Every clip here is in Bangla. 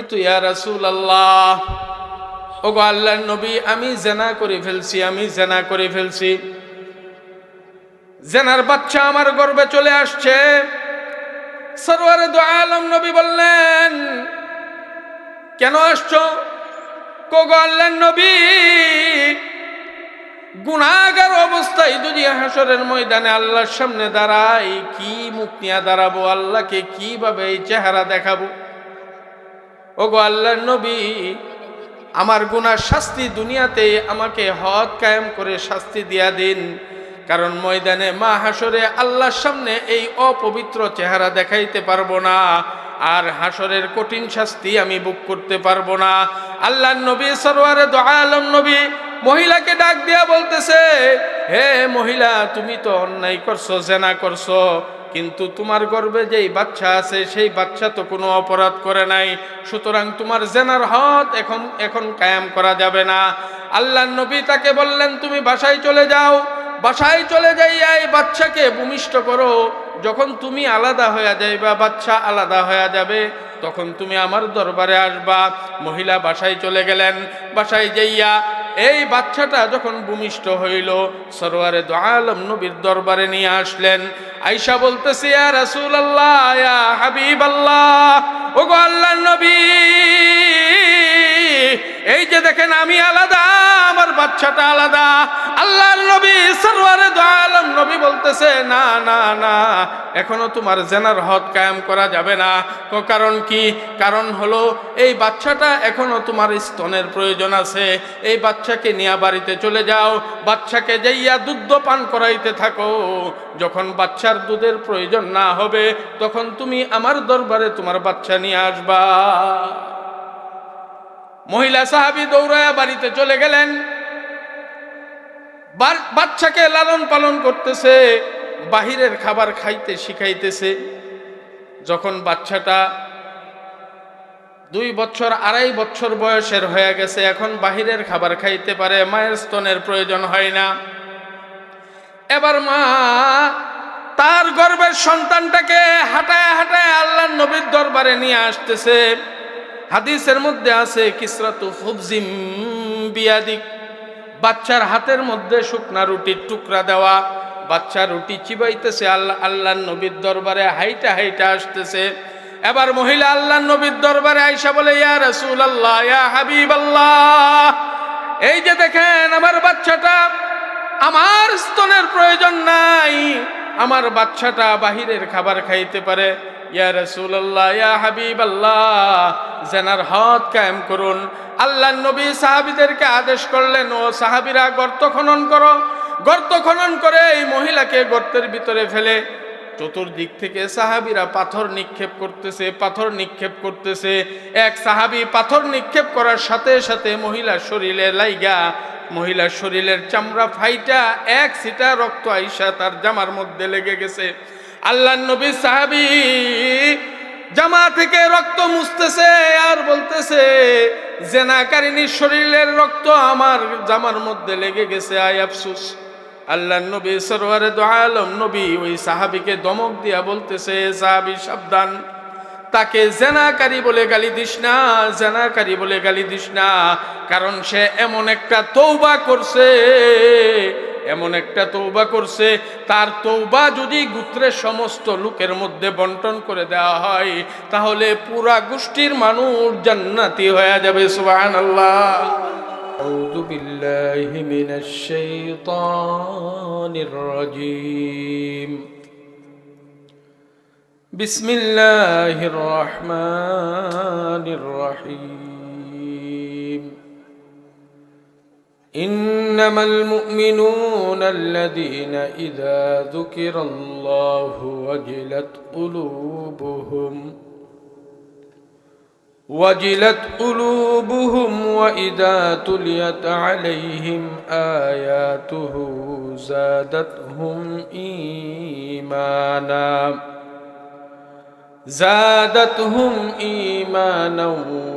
কুলতু ইয়া রাসূলুল্লাহ, ওগো আল্লাহর নবী, আমি জিনা করে ফেলছি। জিনার বাচ্চা আমার গর্ভে চলে আসছে। সরওয়ারে দু আলম নবী বললেন, কেন আসছো? ওগো আল্লাহর নবী, গুনাহগার অবস্থায় যদি হাসরের ময়দানে আল্লাহর সামনে দাঁড়াই, কি মুখ নিয়ে দাঁড়াবো? আল্লাহকে কিভাবে এই চেহারা দেখাবো? ওগো আল্লাহর নবী, আমার গুনার শাস্তি দুনিয়াতে আমাকে হদ কায়েম করে শাস্তি দিয়া দিন, কারণ ময়দানে মা হাসরে আল্লাহর সামনে এই অপবিত্র চেহারা দেখাইতে পারবো না, আর হাসরের কঠিন শাস্তি আমি ভোগ করতে পারবো না। আল্লাহর নবী সরওয়ারে দু আলম নবী মহিলাকে ডাক দিয়া বলতেছে, হে মহিলা, তুমি তো অন্যায় করছো, জিনা করছো, কিন্তু তোমার গর্ভে যেই বাচ্চা আছে সেই বাচ্চা তো কোনো অপরাধ করে নাই, সুতরাং তোমার জিনার হদ এখন কায়েম করা যাবে না। আল্লাহর নবী তাকে বললেন, তুমি বাসায় চলে যাও, বাসায় চলে যাইয়া এই বাচ্চাকে ভূমিষ্ঠ করো। যখন তুমি আলাদা হয়ে যাইবা, বাচ্চা আলাদা হয়ে যাবে, তখন তুমি আমার দরবারে আসবা। মহিলা বাসায় চলে গেলেন। বাসায় যাইয়া এই বাচ্চাটা যখন ভূমিষ্ঠ হইল, সরওয়ারে দু আলম নবীর দরবারে নিয়ে আসলেন। আয়েশা বলতেছে, ইয়া রাসূলুল্লাহ, ইয়া হাবিবাল্লাহ, ওগো আল্লাহর নবী, এই যে দেখেন আমি আলাদা, আমার বাচ্চাটা আলাদা। আল্লাহর নবী সরওয়ারে দু আলম নবী বলতেছে, না না না, এখনো তোমার জিনার হদ কায়েম করা যাবে না। কারণ কি? কারণ হলো এই বাচ্চাটা এখনো তোমার স্তনের প্রয়োজন আছে। এই বাচ্চাকে নিয়ে বাড়িতে চলে যাও, বাচ্চাকে যাইয়া দুধ পান করাইতে থাকো। যখন বাচ্চার দুধের প্রয়োজন না হবে, তখন তুমি আমার দরবারে তোমার বাচ্চা নিয়ে আসবা। মহিলা সাহাবী দৌড়ায়া বাড়িতে চলে গেলেন। বাচ্চাকে লালন পালন করতেছে, বাহিরের খাবার খাইতে শিখাইতেছে। যখন বাচ্চাটা 2 বছর 2.5 বছর বয়সের হয়ে গেছে, এখন বাহিরের খাবার খাইতে পারে, মায়ের স্তনের প্রয়োজন হয় না। এবার মা তার গর্ভের সন্তানটাকে হাঁটায় হাঁটায় আল্লাহর নবীর দরবারে নিয়ে আসতেছে। হাদিসের মধ্যে আছে, কিসরাতু খুবজিম বিয়াদিক, বাচ্চার হাতের মধ্যে শুকনা রুটির টুকরা দেওয়া। বাচ্চা রুটি চিবাইতেছে, আল্লাহর নবীর দরবারে হাইটা হাইটা আসতেছে। এবার মহিলা আল্লাহর নবীর দরবারে আয়েশা বলে, ইয়া রাসূলুল্লাহ, ইয়া হাবিবাল্লাহ, এই যে দেখেন আমার বাচ্চাটা, আমার স্তনের প্রয়োজন নাই, আমার বাচ্চাটা বাহিরের খাবার খাইতে পারে। ইয়া রাসূলুল্লাহ, ইয়া হাবিবাল্লাহ, জিনার হদ কায়েম করুন। আল্লাহর নবী সাহাবীদেরকে আদেশ করলেন, ও সাহাবীরা, গর্ত খনন করো। গর্ত খনন করে এই মহিলাকে গর্তের ভিতরে ফেলে চতুর্দিক থেকে সাহাবীরা পাথর নিক্ষেপ করতেছে। এক সাহাবী পাথর নিক্ষেপ করার সাথে সাথে মহিলার শরীরে লাইগা, মহিলার শরীরের চামড়া ফাইটা 1 ছিটা রক্ত আইসা তার জামার মধ্যে লেগে গেছে। আল্লাহর নবী সাহাবী জামা থেকে রক্ত মুছতেছে আর বলতেছে, জিনাকারিনীর শরীরের রক্ত আমার জামার মধ্যে লেগে গেছে, আয় আফসোস। আল্লাহর নবী সরওয়ারে দু আলম নবী ওই সাহাবীকে ধমক দিয়া বলতেছে, সাহাবী সাবধান, তাকে জিনাকারী বলে গালি দিস না, জিনাকারী বলে গালি দিস না, কারণ সে এমন একটা তওবা করছে, তার তওবা যদি গোত্রের সমস্ত লোকের মধ্যে বন্টন করে দেওয়া হয়, তাহলে পুরা গোষ্ঠীর মানুষ জান্নাতি হয়ে যাবে। সুবহানাল্লাহ। আউযু বিল্লাহি মিনাশ শাইতানির রাজীম। বিসমিল্লাহির রহমানির রহিম। ইন্নামাল মুমিনুনা আল্লাযীনা ইযা যুকিরাল্লাহু وجلت قلوبهم وإذا تليت عليهم آياته زادتهم إيمانا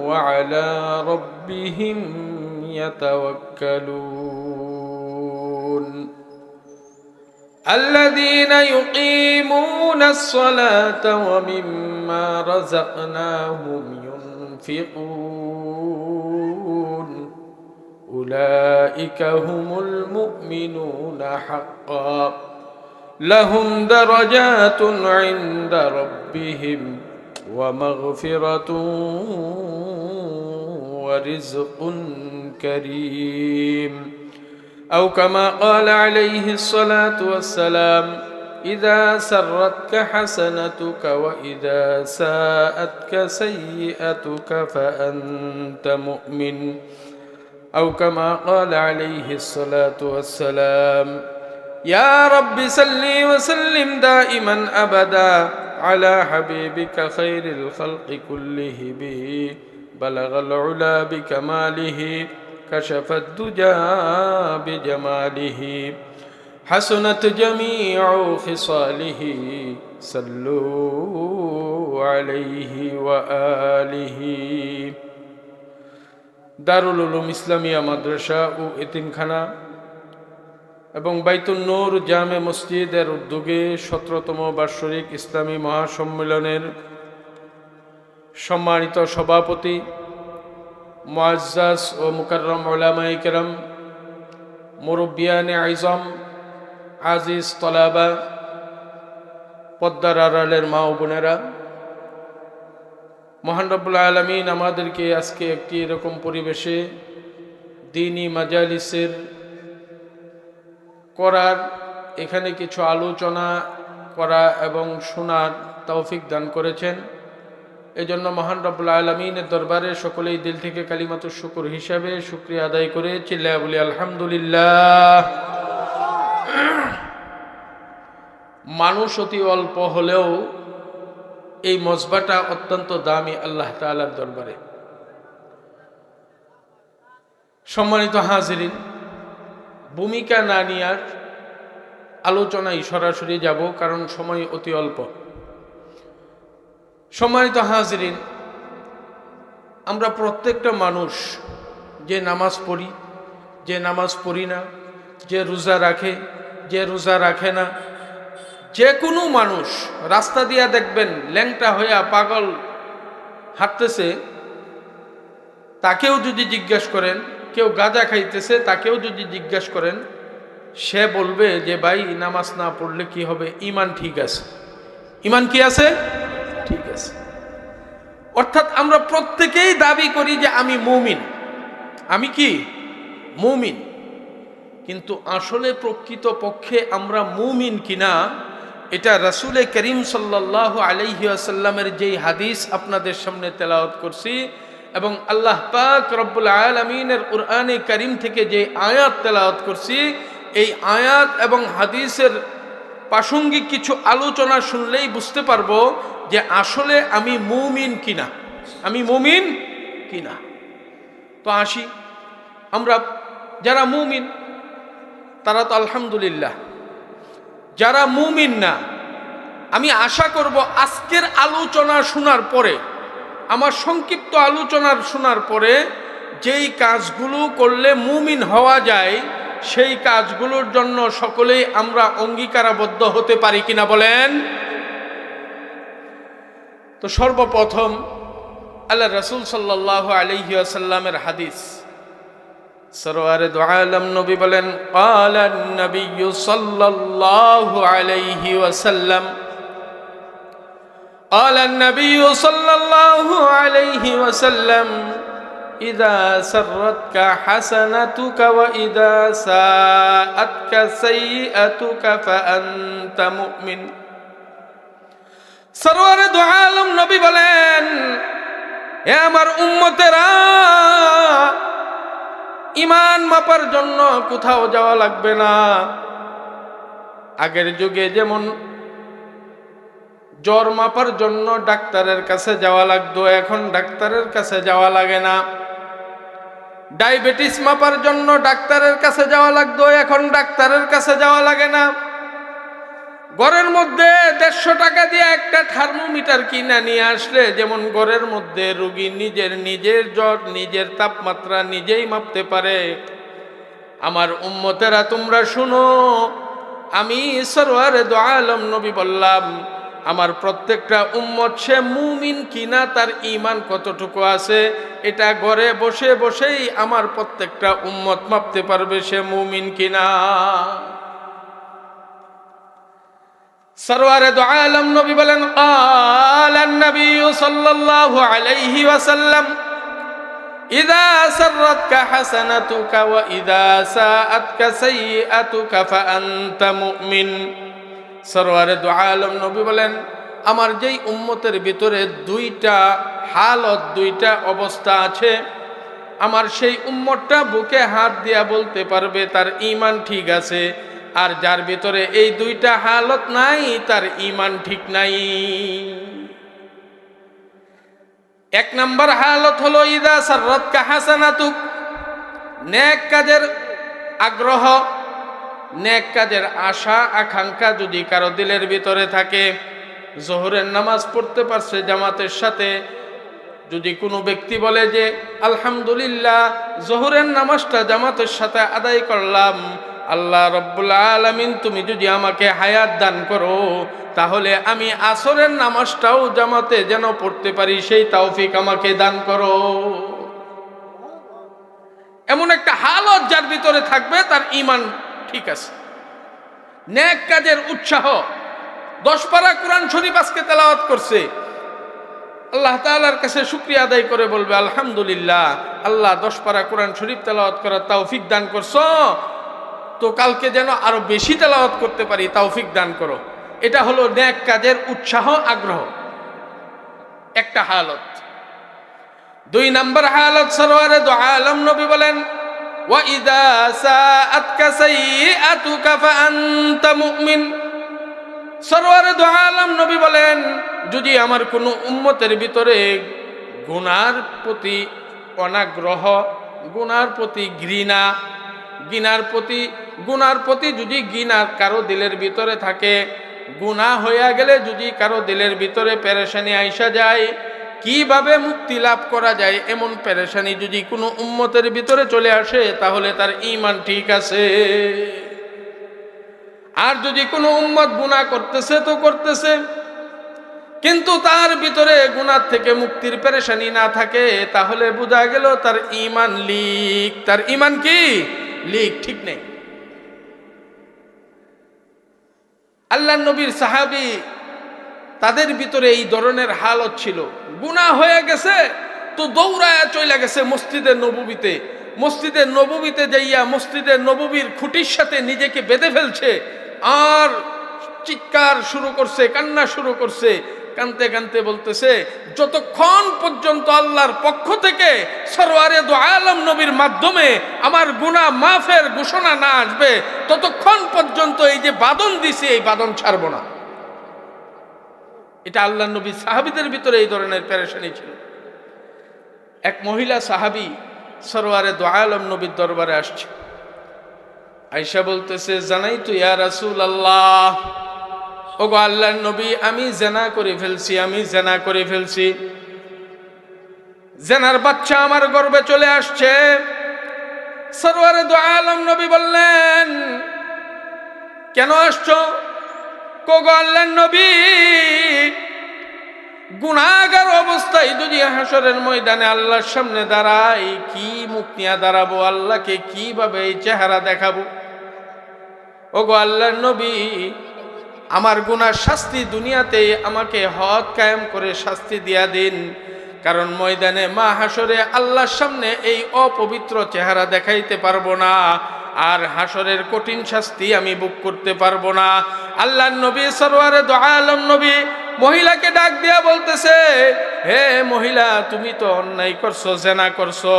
وعلى ربهم يتوكلون الذين يقيمون الصلاة ومما رزقناهم ينفقون ينفقون أولئك هم المؤمنون حقا لهم درجات عند ربهم ومغفرة ورزق كريم أو كما قال عليه الصلاة والسلام إذا سرتك حسنتك وإذا ساءتك سيئتك فأنت مؤمن أو كما قال عليه الصلاة والسلام يا رب صل وسلم دائما أبدا على حبيبك خير الخلق كله به بلغ العلا بكماله كشف الدجى بجماله حسنت جميع خصاله صلوا عليه وآله দারুল উলুম ইসলামিয়া মাদ্রাসা ও এতিমখানা এবং বাইতুন নূর জামে মসজিদের উদ্যোগে 17তম বার্ষিক ইসলামী মহাসম্মেলনের সম্মানিত সভাপতি মুআজ্জাজ ও মুকাররম উলামায়ে কেরাম, মুরব্বিয়ানে আইজম, আজিজ তলাবা, পদ্মার আড়ালের মা ও বোনেরা, মহান রব্বুল আলামিন আমাদেরকে আজকে একটি এরকম পরিবেশে দ্বীনি মাজালিসের করার, এখানে কিছু আলোচনা করা এবং শোনার তৌফিক দান করেছেন। এজন্য মহান রব্বুল আলামিনের দরবারে সকলেই দিল থেকে কালিমাতুশ শুকর হিসাবে শুকরিয়া আদায় করে চিল্লায়া বলি আলহামদুলিল্লাহ। মানুষ অতি অল্প হলেও এই মজবাটা অত্যন্ত দামি আল্লাহ তাআলার দরবারে। সম্মানিত হাজিরিন, ভূমিকা না নিয়ার আলোচনায় সরাসরি যাব, কারণ সময় অতি অল্প। সম্মানিত হাজিরিন, আমরা প্রত্যেকটা মানুষ যে নামাজ পড়ি, যে নামাজ পড়ি না, যে রোজা রাখে, যে রোজা রাখে না, যে কোনো মানুষ রাস্তা দিয়া দেখবেন ল্যাংটা হইয়া পাগল হাঁটতেছে, তাকেও যদি জিজ্ঞেস করেন, কেউ গাঁজা খাইতেছে তাকেও যদি জিজ্ঞেস করেন, সে বলবে যে ভাই নামাজ না পড়লে কি হবে, ঈমান ঠিক আছে। ঈমান কি আছে? ঠিক আছে। অর্থাৎ আমরা প্রত্যেকেই দাবি করি যে আমি মুমিন, আমি কি মুমিন, কিন্তু আসলে প্রকৃত পক্ষে আমরা মুমিন কিনা এটা রাসূলে করিম সাল্লাল্লাহু আলাইহি ওয়াসাল্লামের যেই হাদিস আপনাদের সামনে তেলাওয়াত করছি এবং আল্লাহ পাক রব্বুল আলামিনের কুরআনে কারীম থেকে যে আয়াত তেলাওয়াত করছি, এই আয়াত এবং হাদিসের প্রাসঙ্গিক কিছু আলোচনা শুনলেই বুঝতে পারবো যে আসলে আমি মুমিন কিনা, আমি মুমিন কিনা। তো আসি, আমরা যারা মুমিন তারা তো আলহামদুলিল্লাহ, যারা মুমিন না, আমি আশা করব আজকের আলোচনা শোনার পরে, আমার সংক্ষিপ্ত আলোচনার শোনার পরে যেই কাজগুলো করলে মুমিন হওয়া যায় সেই কাজগুলোর জন্য সকলেই আমরা অঙ্গীকারাবদ্ধ হতে পারি কিনা বলেন। তো সর্বপ্রথম আল্লাহ রাসূল সাল্লাল্লাহু আলাইহি ওয়াসাল্লামের হাদিস, সরওয়ারে দু আলম নবী বলেন, ক্বালান নবিয়্যু সাল্লাল্লাহু আলাইহি ওয়াসাল্লাম, ক্বালান নবিয়্যু সাল্লাল্লাহু আলাইহি ওয়াসাল্লাম, ইযা সাররাতকা হাসানাতুকা ওয়া ইযা সাআতকা সাইয়্যাতুকা ফাআনতা মুমিন। সরওয়ারে দু আলম নবী বলেন, হে আমার উম্মতেরা, ঈমান মাপার জন্য কোথাও যাওয়া লাগবে না। আগের যুগে যেমন জ্বর মাপার জন্য ডাক্তারের কাছে যাওয়া লাগতো, এখন ডাক্তারের কাছে যাওয়া লাগে না। ডায়াবেটিস মাপার জন্য ডাক্তারের কাছে যাওয়া লাগতো, এখন ডাক্তারের কাছে যাওয়া লাগে না। ঘরের মধ্যে 150 টাকা দিয়ে একটা থার্মোমিটার কিনে নিয়ে আসলে যেমন ঘরের মধ্যে রোগী নিজের জ্বর, নিজের তাপমাত্রা নিজেই মাপতে পারে, আমার উম্মতেরা তোমরা শুনো, আমি সরওয়ারে দু আলম নবী বললাম, আমার প্রত্যেকটা উম্মত সে মুমিন কিনা, তার ঈমান কতটুকু আছে, এটা ঘরে বসে বসেই আমার প্রত্যেকটা উম্মত মাপতে পারবে সে মুমিন কিনা। সরওয়ারে দু আলম নবী বলেন, ক্বালান নবী সাল্লাল্লাহু আলাইহি ওয়াসাল্লাম, ইযা সাররাতকা হাসানাতুকা ওয়া ইযা সাআতকা সাইয়্যাতুকা ফাআনতা মুমিন। সরওয়ারে দু আলম নবী বলেন, আমার যেই উম্মতের ভিতরে দুইটা হালত, দুইটা অবস্থা আছে, আমার সেই উম্মতটা বুকে হাত দিয়া বলতে পারবে তার ঈমান ঠিক আছে, আর যার ভিতরে এই দুইটা হালত নাই তার ঈমান ঠিক নাই। এক নম্বর হালত হলো ইদা সাররাতকা হাসানাতুক, নেক কাজের আগ্রহ, নেক কাজের আশা আকাঙ্ক্ষা যদি কারো দিলের ভিতরে থাকে, জোহরের নামাজ পড়তে পারছে জামাতের সাথে, যদি কোনো ব্যক্তি বলে যে আলহামদুলিল্লাহ জোহরের নামাজটা জামাতের সাথে আদায় করলাম, আল্লাহ রব্বুল আলামিন তুমি যদি আমাকে হায়াত দান করো তাহলে আমি আসরের নামাজটাও জামাতে যেন পড়তে পারি, সেই তৌফিক আমাকে দান করো। এমন একটা হালত যার ভিতরে থাকবে তার ঈমান ঠিক আছে। নেক কাজের উৎসাহ, 10 পারা কোরআন শরীফ আজকে তেলাওয়াত করছে, আল্লাহ তাআলার কাছে শুকরিয়া আদায় করে বলবে আলহামদুলিল্লাহ, আল্লাহ 10 পারা কোরআন শরীফ তেলাওয়াত করার তৌফিক দান করছো, তো কালকে যেন আরো বেশি তেলাওয়াত করতে পারি, তৌফিক দান করো। এটা হলো নেক কাজের উৎসাহ, আগ্রহ, একটা হালত। 2 নম্বর হালত সরওয়ারে দু আলম নবী বলেন, ওয়া ইযা সাআতকা সাইয়্যাতুকা ফাআনতা মুমিন। সরওয়ারে দু আলম নবী বলেন, যদি আমার কোনো উম্মতের ভিতরে গুনার প্রতি অনাগ্রহ, গুনার প্রতি ঘৃণা, গুনার প্রতি যদি ঘৃণা কারো দিলের ভিতরে থাকে, গুনাহ হইয়া গেলে যদি কারো দিলের ভিতরে পেরেশানি আইসা যায়, কিভাবে মুক্তি লাভ করা যায় এমন পেরেশানি যদি কোনো উম্মতের ভিতরে চলে আসে, তাহলে তার ঈমান ঠিক আছে। আর যদি কোনো উম্মত গুনাহ করতেছে তো করতেছে, কিন্তু তার ভিতরে গুনাহ থেকে মুক্তির পেরেশানি না থাকে, তাহলে বোঝা গেল তার ঈমান লিক। তার ঈমান কি লিক, ঠিক নেই। আল্লাহর নবীর সাহাবী, তাদের ভিতরে এই ধরনের হালত ছিল, গুনাহ হয়ে গেছে তো দৌড়ায়া চলে গেছে মসজিদে নববীতে। মসজিদে নববীতে যাইয়া মসজিদে নববীর খুঁটির সাথে নিজেকে বেঁধে ফেলছে, আর চিৎকার শুরু করছে, কান্না শুরু করছে, কানতে কানতে বলতেছে, যতক্ষণ পর্যন্ত আল্লাহর পক্ষ থেকে সরওয়ারে দু আলম নবীর মাধ্যমে আমার গুনাহ মাফের ঘোষণা না আসবে, ততক্ষণ পর্যন্ত এই যে বাঁধন দিছি এই বাঁধন ছাড়বো না। এটা আল্লাহর নবী সাহাবীদের ভিতরে এই ধরনের পেরেশানি ছিল। এক মহিলা সাহাবী সরওয়ারে দু আলম নবীর দরবারে আসছে, আয়েশা বলতেছে, জানাইতু ইয়া রাসূলুল্লাহ, ওগো আল্লাহর নবী, আমি জিনা করে ফেলছি, জিনার বাচ্চা আমার গর্ভে চলে আসছে। সরওয়ারে দু আলম নবী বললেন, কেন আসছো? ওগো আল্লাহর নবী, গুনাহগার অবস্থায় যদি হাসরের ময়দানে আল্লাহর সামনে দাঁড়াই, কি মুখ নিয়ে দাঁড়াবো, আল্লাহকে কিভাবে এই চেহারা দেখাবো? ওগো আল্লাহর নবী, আমার গুনার শাস্তি দুনিয়াতে আমাকে হদ কায়েম করে শাস্তি দিয়া দিন, কারণ ময়দানে মা হাসরে আল্লাহর সামনে এই অপবিত্র চেহারা দেখাইতে পারবো না, আর হাসরের কঠিন শাস্তি আমি ভোগ করতে পারবো না। আল্লাহর নবী সরওয়ারে দু আলম নবী মহিলাকে ডাক দিয়া বলতেছে, হে মহিলা, তুমি তো অন্যায় করছো, জিনা করছো,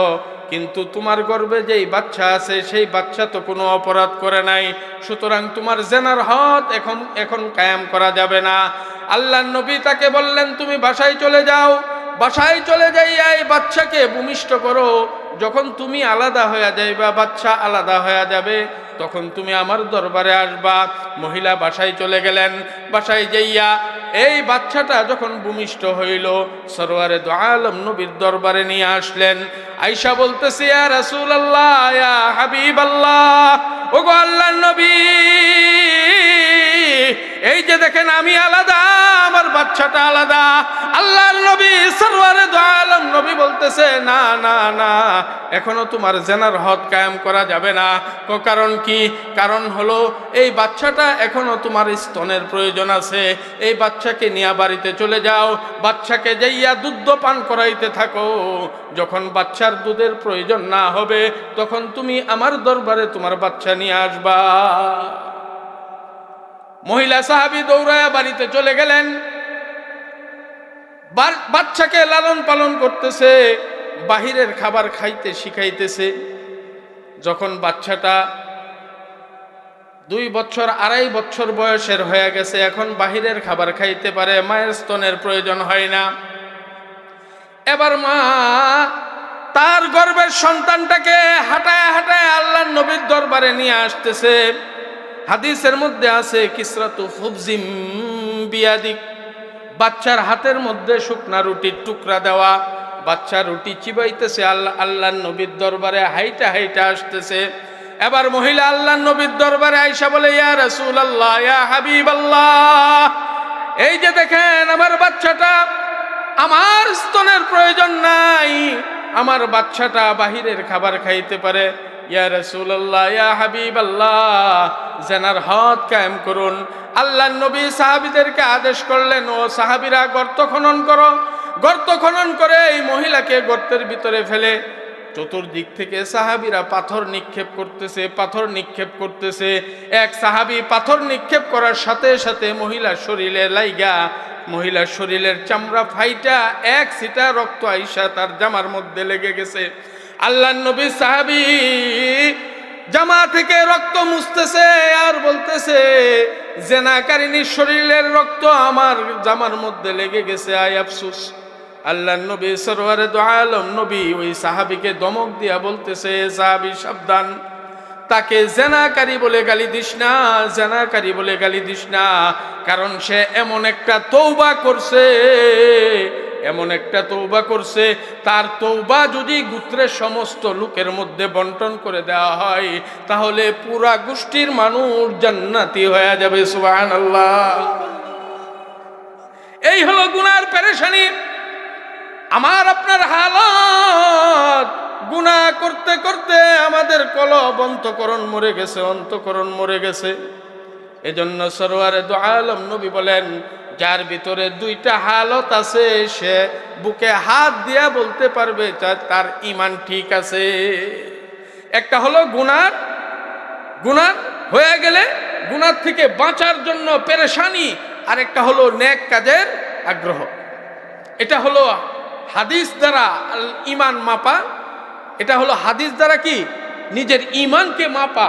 কিন্তু তোমার গর্ভে যেই বাচ্চা আছে সেই বাচ্চা তো কোনো অপরাধ করে নাই, সুতরাং তোমার জিনার হদ এখন কায়েম করা যাবে না। আল্লাহর নবী তাকে বললেন, তুমি বাসায় চলে যাও, বাসায় চলে যাইয়া এই বাচ্চাকে ভূমিষ্ঠ করো, যখন তুমি আলাদা হয়ে যাইবা, বাচ্চা আলাদা হয়ে যাবে, তখন তুমি আমার দরবারে আসবা। মহিলা বাসায় চলে গেলেন, বাসায় যাইয়া এই বাচ্চাটা যখন ভূমিষ্ঠ হইল, সরওয়ারে দু আলম নবীর দরবারে নিয়ে আসলেন। আয়েশা বলতেছে, ইয়া রাসূলুল্লাহ, ইয়া হাবিবাল্লাহ, ওগো আল্লাহর নবী, এই যে দেখেন আমি আলাদা, আমার বাচ্চাটা আলাদা। আল্লাহর নবী সরওয়ারে দু আলম নবী বলতেছে, না না না, এখনো তোমার জেনার হদ কায়েম করা যাবে না। কারণ কি? কারণ হলো এই বাচ্চাটা এখনো তোমার স্তনের প্রয়োজন আছে। এই বাচ্চাকে নিয়ে বাড়িতে চলে যাও, বাচ্চাকে যাইয়া দুধ পান করাইতে থাকো। যখন বাচ্চার দুধের প্রয়োজন না হবে তখন তুমি আমার দরবারে তোমার বাচ্চা নিয়ে আসবা। মহিলা সাহাবী দৌড়ায়া বাড়িতে চলে গেলেন, বাচ্চাকে লালন পালন করতেছে, বাহিরের খাবার খাইতে শিখাইতেছে। যখন বাচ্চাটা 2 বছর 2.5 বছর বয়সের হয়ে গেছে, এখন বাহিরের খাবার খাইতে পারে, মায়ের স্তনের প্রয়োজন হয় না। এবার মা তার গর্ভের সন্তানটাকে হাঁটায় হাঁটায় আল্লাহর নবীর দরবারে নিয়ে আসতেছে। হাদিসের মধ্যে আছে কিসরাতু খুবজিম বিয়াদিক, বাচ্চার হাতের মধ্যে শুকনা রুটির টুকরা দেওয়া। বাচ্চা রুটি চিবাইতেছে, আল্লাহর নবীর দরবারে হাইটা হাইটা আসতেছে। এবার মহিলা আল্লাহর নবীর দরবারে আয়েশা বলে, ইয়া রাসূলুল্লাহ, ইয়া হাবিবাল্লাহ, এই যে দেখেন আমার বাচ্চাটা, আমার স্তনের প্রয়োজন নাই, আমার বাচ্চাটা বাহিরের খাবার খাইতে পারে। ইয়া রাসূলুল্লাহ, ইয়া হাবিবাল্লাহ, জেনার হদ কায়েম করুন। আল্লাহর নবী সাহাবীদেরকে আদেশ করলেন, ও সাহাবীরা গর্ত খনন করো। গর্ত খনন করে এই মহিলাকে গর্তের ভিতরে ফেলে চতুর্দিক থেকে সাহাবীরা পাথর নিক্ষেপ করতেছে, পাথর নিক্ষেপ করতেছে। এক সাহাবী পাথর নিক্ষেপ করার সাথে সাথে মহিলার শরীরে লাইগা, মহিলার শরীরের চামড়া ফাইটা এক ছিটা রক্ত আইসা তার জামার মধ্যে লেগে গেছে। আল্লাহর নবী সাহাবী জামা থেকে রক্ত মুছতেছে আর বলতেছে, জেনাকারিনীর শরীরের রক্ত আমার জামার মধ্যে লেগে গেছে, আয় আফসোস। আল্লাহর নবী সরওয়ারে দু আলম নবী ওই সাহাবীকে ধমক দিয়া বলতেছে, সাহাবী সাবধান, তাকে জেনাকারী বলে গালি দিস না, জেনাকারী বলে গালি দিস না, কারণ সে এমন একটা তওবা করছে, এমন একটা তওবা করছে, তার তওবা যদি গোত্রের সমস্ত লোকের মধ্যে বন্টন করে দেওয়া হয় তাহলে পুরা গোষ্ঠীর মানুষ জান্নাতি হয়ে যাবে। সুবহানাল্লাহ। এই হলো গুনার পেরেশানি। আমার আপনার হালত, গুনাহ করতে করতে আমাদের কলব অন্তঃকরণ মরে গেছে, অন্তঃকরণ মরে গেছে। এজন্য সরওয়ারে দু আলম নবী বলেন, যার ভিতরে 2টা হালত আছে সে বুকে হাত দিয়া বলতে পারবে তার ঈমান ঠিক আছে। একটা হলো গুনার হয়ে গেলে গুনার থেকে বাঁচার জন্য পেরেশানি, আর একটা হলো নেক কাজের আগ্রহ। এটা হলো হাদিস দ্বারা ঈমান মাপা। এটা হলো হাদিস দ্বারা কি নিজের ঈমানকে মাপা,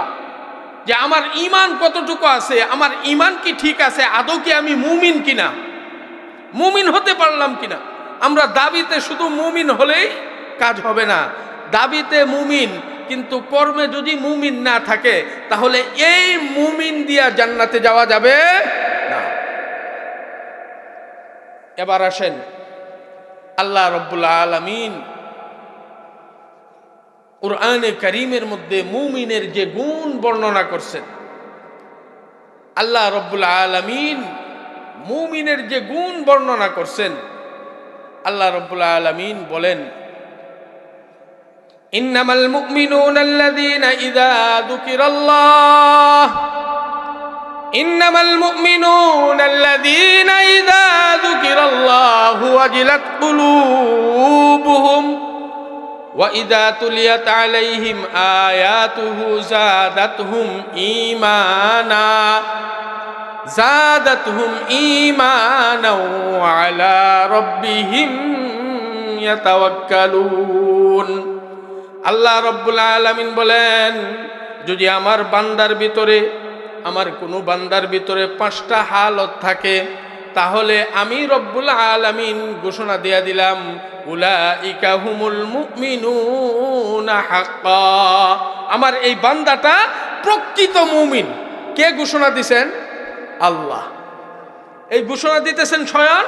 যে আমার ঈমান কতটুকু আছে, আমার ঈমান কি ঠিক আছে, আদৌ কি আমি মুমিন কিনা, মুমিন হতে পারলাম কিনা। আমরা দাবিতে শুধু মুমিন হলেই কাজ হবে না, দাবিতে মুমিন কিন্তু কর্মে যদি মুমিন না থাকে তাহলে এই মুমিন দিয়া জান্নাতে যাওয়া যাবে না। এবার আসেন, আল্লাহ রাব্বুল আলামিন কুরআনে কারীমের মধ্যে মুমিনের যে গুণ বর্ণনা করছেন, আল্লাহ রাব্বুল আলামিন মুমিনের যে গুণ বর্ণনা করছেন, আল্লাহ রাব্বুল আলামিন বলেন, ইন্নামাল মুমিনুনা আল্লাযীনা ইযা যুকিরাল্লাহ, ইন্নামাল মুমিনুনা আল্লাযীনা ইযা যুকিরাল্লাহু ওয়াজিলাত কুলুবুহুম ওয়া ইযা তুলিয়াত আলাইহিম আয়াতুহু যাদাতহুম ঈমানা, যাদাতহুম ঈমানা ওয়া আলা রাব্বিহিম ইয়াতাওয়াক্কালুন। আল্লাহ রাব্বুল আলামিন বলেন, যদি আমার বান্দার ভিতরে, আমার কোনো বান্দার ভিতরে 5টা হালত থাকে তাহলে আমি রব্বুল আলামিন ঘোষণা দিয়া দিলাম, উলাইকা হুমুল মুমিনুনা হাক্কা, আমার এই বান্দাটা প্রকৃত মুমিন। কে ঘোষণা দিছেন? আল্লাহ। এই ঘোষণা দিতেছেন স্বয়ং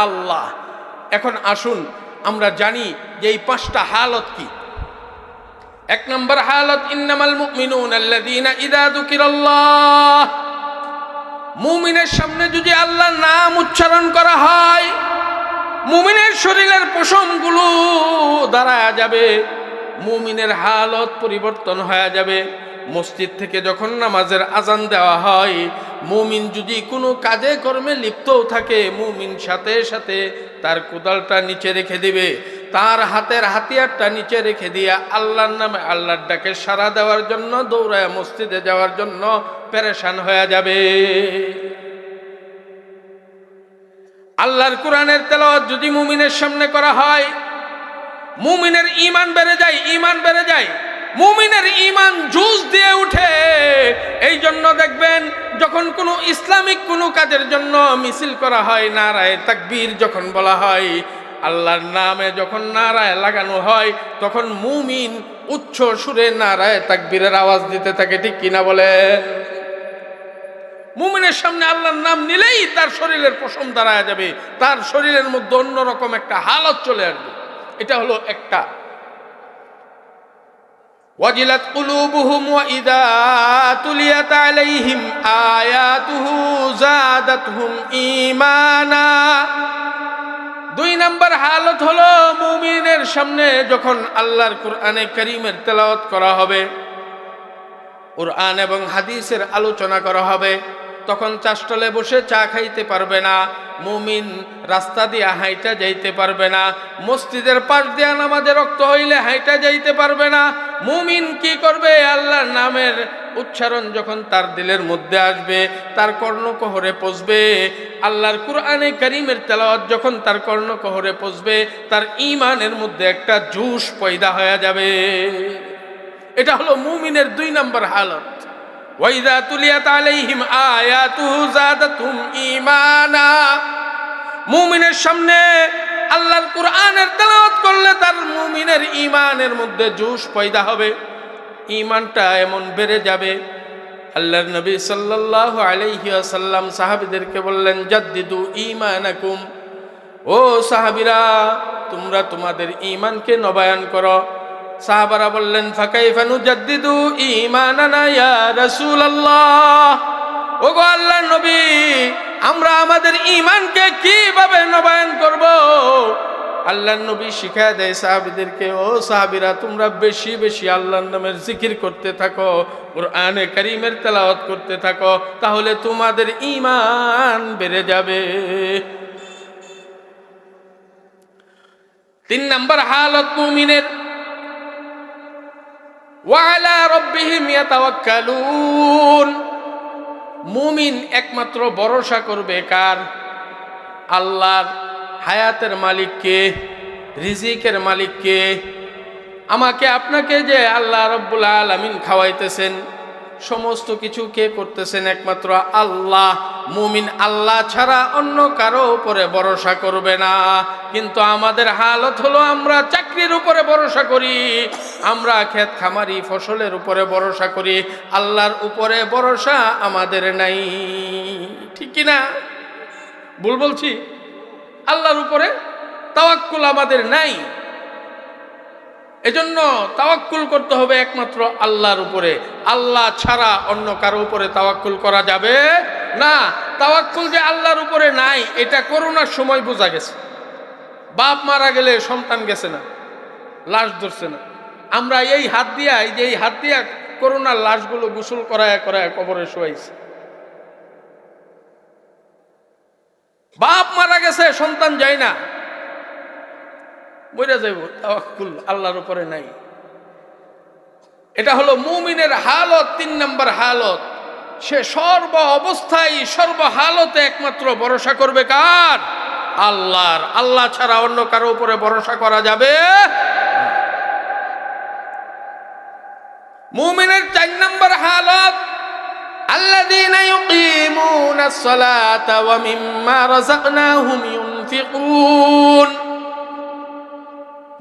আল্লাহ। এখন আসুন আমরা জানি যে এই 5টা হালত কি। 1 নম্বর হালত, ইন্নামাল মুমিনুনা আল্লাযীনা ইযা যুকিরাল্লাহ, মুমিনের সামনে যদি আল্লাহর নাম উচ্চারণ করা হয়, মুমিনের শরীরের পশমগুলো দাঁড়ায়া যাবে, মুমিনের হালত পরিবর্তন হয়ে যাবে। মসজিদ থেকে যখন নামাজের আজান দেওয়া হয়, মুমিন যদি কোনো কাজে কর্মে লিপ্তও থাকে, মুমিন সাথে সাথে তার কোদালটা নিচে রেখে দিবে, তার হাতের হাতিয়ারটা নিচে রেখে দিয়া আল্লাহর নামে আল্লাহর ডাকে সাড়া দেওয়ার জন্য দৌড়ায় মসজিদে যাওয়ার জন্য পেরেশান হয়ে যাবে। আল্লাহর কোরআনের তেলাওয়াত যদি মুমিনের সামনে করা হয়, মুমিনের ঈমান বেড়ে যায়, ঈমান বেড়ে যায়, মুমিনের ঈমান জোশ দিয়ে উঠে। এই জন্য দেখবেন যখন কোনো ইসলামিক কোনো কাজের জন্য মিছিল করা হয়, নারায়ে তাকবীর যখন বলা হয়, আল্লাহর নামে যখন নারায়ে লাগানো হয়, তখন মুমিন উচ্চ সুরে নারায়ে তাকবীরের আওয়াজ দিতে থাকে, ঠিক কিনা বলেন? মুমিনের সামনে আল্লাহর নাম নিলেই তার শরীরের পশম দাঁড়ায় যাবে, তার শরীরের মধ্যে অন্যরকম একটা হালত চলে আসবে। এটা হলো একটা। ওয়াজিলাত কুলুবুহুম ওয়া ইযা তুলিয়াত আলাইহিম আয়াতুহু যাদাতহুম ঈমানা। দুই নাম্বার হালত হলো মুমিনের সামনে যখন আল্লাহর কোরআনে কারীমের তেলাওয়াত করা হবে, কোরআন এবং হাদিসের আলোচনা করা হবে, তখন চাষটলে বসে চা খাইতে পারবে না, মুমিন রাস্তা দিয়া হাইটা যাইতে পারবে না, মসজিদের পাশ দিয়া নামাজে রক্ত হইলে হাইটা যাইতে পারবে না। মুমিন কি করবে? আল্লাহর নামের উচ্চারণ যখন তার দিলের মধ্যে আসবে, তার কর্ণকোহরে পৌঁছবে, আল্লাহর কুরআনে কারীমের তেলাওয়াত যখন তার কর্ণকোহরে পৌঁছবে, তার ঈমানের মধ্যে একটা জোশ পয়দা হয়ে যাবে। এটা হলো মুমিনের দুই নম্বর হালত। ওয়াইদা তুলিয়াত আলাইহিম আয়াতুহু যাদাতহুম ঈমানা। মুমিনের সামনে আল্লাহর কুরআনের তেলাওয়াত করলে তার মুমিনের ঈমানের মধ্যে জোশ পয়দা হবে, ঈমানটা এমন বেড়ে যাবে। আল্লাহর নবী সাল্লাল্লাহু আলাইহি ওয়াসাল্লাম সাহাবীদেরকে বললেন, জাদ্দিদু ঈমানাকুম, ও সাহাবীরা তোমরা তোমাদের ঈমানকে নবায়ন করো। সাহাবারা বললেন, ফাকাইফা নুজাদ্দিদু ঈমানানা ইয়া রাসূলুল্লাহ, ওগো আল্লাহর নবী আমরা আমাদের ঈমানকে কিভাবে নবায়ন করব? আল্লাহর নবী শিখায় দেয় সাহাবীদেরকে, ও সাহাবীরা তোমরা বেশি বেশি আল্লাহর নামের জিকির করতে থাকো, কুরআনে কারীমের তেলাওয়াত করতে থাকো, তাহলে তোমাদের ঈমান বেড়ে যাবে। তিন নম্বর হালত মুমিনের, ওয়ালা রব্বিহিম ইয়াতাওয়াক্কালুন। মুমিন একমাত্র ভরসা করবে কার? আল্লাহর। হায়াতের মালিককে, রিজিকের মালিককে। আমাকে আপনাকে যে আল্লাহ রব্বুল আলামিন খাওয়াইতেছেন, সমস্ত কিছু কে করতেছেন? একমাত্র আল্লাহ। মুমিন আল্লাহ ছাড়া অন্য কারো উপরে ভরসা করবে না। কিন্তু আমাদের হালত হলো আমরা চাকরির উপরে ভরসা করি, আমরা ক্ষেত খামারি ফসলের উপরে ভরসা করি, আল্লাহর উপরে ভরসা আমাদের নাই, ঠিক কি না? ভুল বলছি? আল্লাহর উপরে তাওয়াক্কুল আমাদের নাই। এজন্য তাওয়াক্কুল করতে হবে একমাত্র আল্লাহর উপরে। আল্লাহ ছাড়া অন্য কারো উপরে তাওয়াক্কুল করা যাবে না। তাওয়াক্কুল যে আল্লাহর উপরে নাই, এটা করোনার সময় বোঝা গেছে। বাপ মারা গেলে সন্তান গেছে না, লাশ ধরছে না। আমরা এই হাত দিয়া করোনার লাশগুলো গোসল করায় করায় কবরে শোয়াইছি। বাপ মারা গেছে, সন্তান যায় না, মরে যাইব। তাওয়াক্কুল আল্লাহর উপরে নাই। এটা হলো মুমিনের হালত, তিন নম্বর হালত। সে সর্ব অবস্থায় সর্ব হালতে একমাত্র ভরসা করবে কার? আল্লাহর। আল্লাহ ছাড়া অন্য কারো উপরে ভরসা করা যাবে। মুমিনের চার নম্বর হালত, আল্লাযীনা ইউকিমুনাস সালাতা ওয়া মিম্মা রাযাকনাহুম ইউনফিকুন।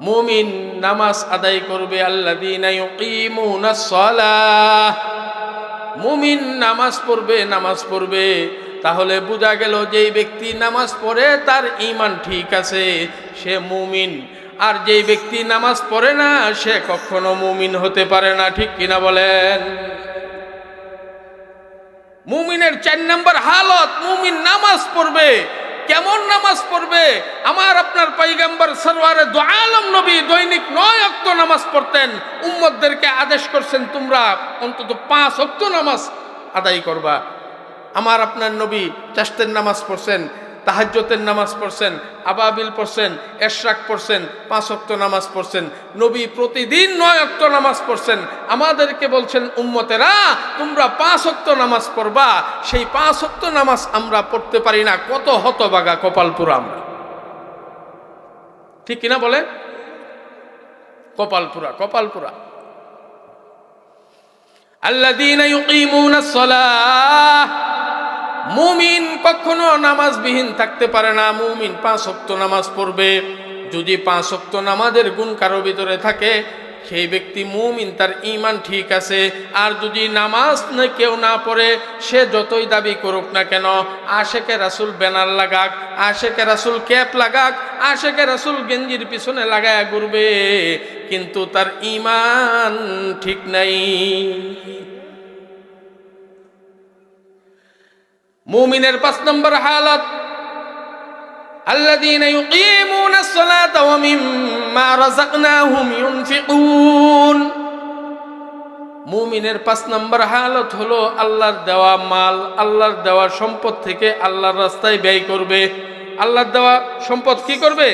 মুমিন নামাজ আদায় করবে। আল্লাযীনা ইউকিমুনাস সালাহ, মুমিন নামাজ পড়বে। তাহলে বোঝা গেল যেই ব্যক্তি নামাজ পড়ে তার ঈমান ঠিক আছে, সে মুমিন। আর যেই ব্যক্তি নামাজ পড়ে না, সে কখনো মুমিন হতে পারে না, ঠিক কিনা বলেন? মুমিনের 4 নম্বর হালত, মুমিন নামাজ পড়বে। কেমন নামাজ পড়বে? আমার আপনার পয়গম্বর সরওয়ারে দু আলম নবী দৈনিক 9 ওয়াক্ত নামাজ পড়তেন। উম্মতদেরকে আদেশ করছেন তোমরা অন্তত 5 ওয়াক্ত নামাজ আদায় করবা। আমার আপনার নবী চাশতের নামাজ পড়ছেন, তাহাজ্জুদের নামাজ পড়ছেন, আবাবিল পড়ছেন, এশরাক পড়ছেন, 5 ওয়াক্ত নামাজ পড়ছেন। নবী প্রতিদিন 9 ওয়াক্ত নামাজ পড়ছেন। আমাদেরকে বলছেন উম্মতেরা তোমরা 5 ওয়াক্ত নামাজ পড়বা। সেই 5 ওয়াক্ত নামাজ আমরা পড়তে পারি না। কত হতভাগা কপালপুরা আমরা, ঠিক কিনা বলেন? কপালপুরা, কপালপুরা। আল্লাযীনা ইউকিমুনাস সালাহ, মুমিন কখনো নামাজবিহীন থাকতে পারে না। মুমিন 5 ওয়াক্ত নামাজ পড়বে। যদি 5 ওয়াক্ত নামাজের গুণ কারো ভিতরে থাকে, সেই ব্যক্তি মুমিন, তার ঈমান ঠিক আছে। আর যদি নামাজ কেউ না পড়ে, সে যতই দাবি করুক না কেন, আশেকে রাসূল ব্যানার লাগাক, আশেকে রাসূল ক্যাপ লাগাক, আশেকে রাসূল গেঞ্জির পিছনে লাগায়া ঘুরবে, কিন্তু তার ঈমান ঠিক নাই। মুমিনের 5 নম্বর হালত, আল্লাযীনা ইউকিমুনাস সালাতা ওয়া মিম্মা রাযাকনাহুম ইউনফিকুন। মুমিনের 5 নম্বর হালত হলো আল্লাহর দেওয়া মাল, আল্লাহর দেওয়া সম্পদ থেকে আল্লাহর রাস্তায় ব্যয় করবে। আল্লাহর দেওয়া সম্পদ কি করবে?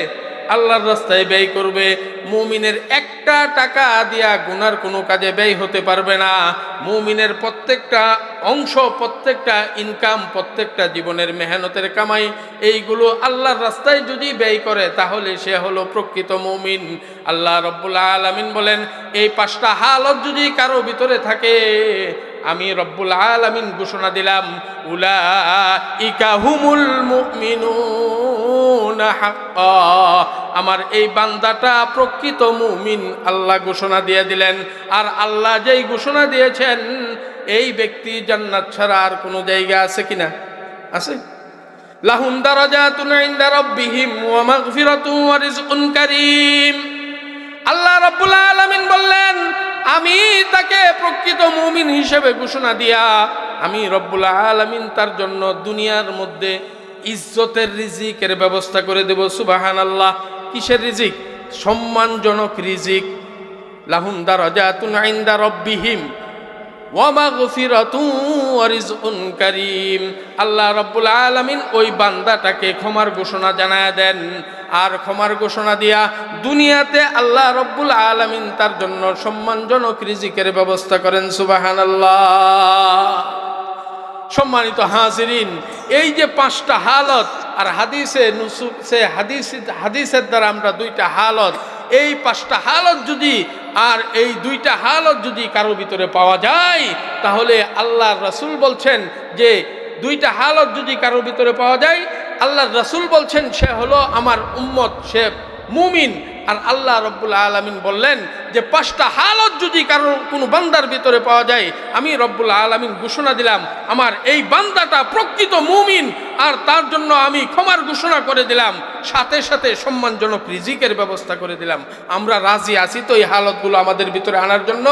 আল্লাহর রাস্তায় ব্যয় করবে। মুমিনের একটা টাকা দিয়া গুনার কোনো কাজে ব্যয় হতে পারবে না। মুমিনের প্রত্যেকটা অংশ, প্রত্যেকটা ইনকাম, প্রত্যেকটা জীবনের মেহনতের কামাই, এইগুলো আল্লাহর রাস্তায় যদি ব্যয় করে, তাহলে সে হলো প্রকৃত মুমিন। আল্লাহ রব্বুল আলামিন বলেন, এই 5টা হালত যদি কারো ভিতরে থাকে, আমি রব্বুল আলামিন ঘোষণা দিলাম, উলাইকা হুমুল মুমিনুনা হাক্কা, আমার এই বান্দাটা প্রকৃত মুমিন, আল্লাহ ঘোষণা দিয়ে দিলেন। আর আল্লাহ যেই ঘোষণা দিয়েছেন, এই ব্যক্তি জান্নাত ছাড়া আর কোনো জায়গা আছে কিনা? আছে। লাহুম দারাজাতুন ইনদা রাব্বিহিম ওয়া মাগফিরাতুন ওয়া রিজকুন কারীম। আল্লাহ রাব্বুল আলামিন বললেন, আমি তাকে প্রকৃত মুমিন হিসেবে ঘোষণা দিয়া আমি রব্বুল আলামিন তার জন্য দুনিয়ার মধ্যে ইজ্জতের রিজিকের ব্যবস্থা করে দেব। সুবহানাল্লাহ। কিসের রিজিক? সম্মানজনক রিজিক। লাহুম দারাজাতুন ইনদা রাব্বিহিম ওয়া মাগফিরাতুন ওয়া রিজকুন কারীম। আল্লাহ রাব্বুল আলামিন ওই বান্দাটাকে ক্ষমার ঘোষণা জানায়া দেন। আর ক্ষমার ঘোষণা দিয়া দুনিয়াতে আল্লাহ রাব্বুল আলামিন তার জন্য সম্মানজনক রিজিকের ব্যবস্থা করেন। সুবহানাল্লাহ। সম্মানিত হাজিরিন, এই যে 5টা হালত, আর হাদিসের দ্বারা আমরা 2টা হালত, এই 5টা হালত যদি, আর এই 2টা হালত যদি কারো ভিতরে পাওয়া যায়, তাহলে আল্লাহর রাসূল বলছেন যে 2টা হালত যদি কারো ভিতরে পাওয়া যায়, আল্লাহর রাসূল বলছেন সে হলো আমার উম্মত, সে মুমিন। আর আল্লাহ রব্বুল আলামিন বললেন যে 5টা হালত যদি কারো কোনো বান্দার ভিতরে পাওয়া যায়, আমি রব্বুল আলামিন ঘোষণা দিলাম আমার এই বান্দাটা প্রকৃত মুমিন, আর তার জন্য আমি ক্ষমার ঘোষণা করে দিলাম, সাথে সাথে সম্মানজনক রিজিকের ব্যবস্থা করে দিলাম। আমরা রাজি আছি তো এই হালতগুলো আমাদের ভিতরে আনার জন্য?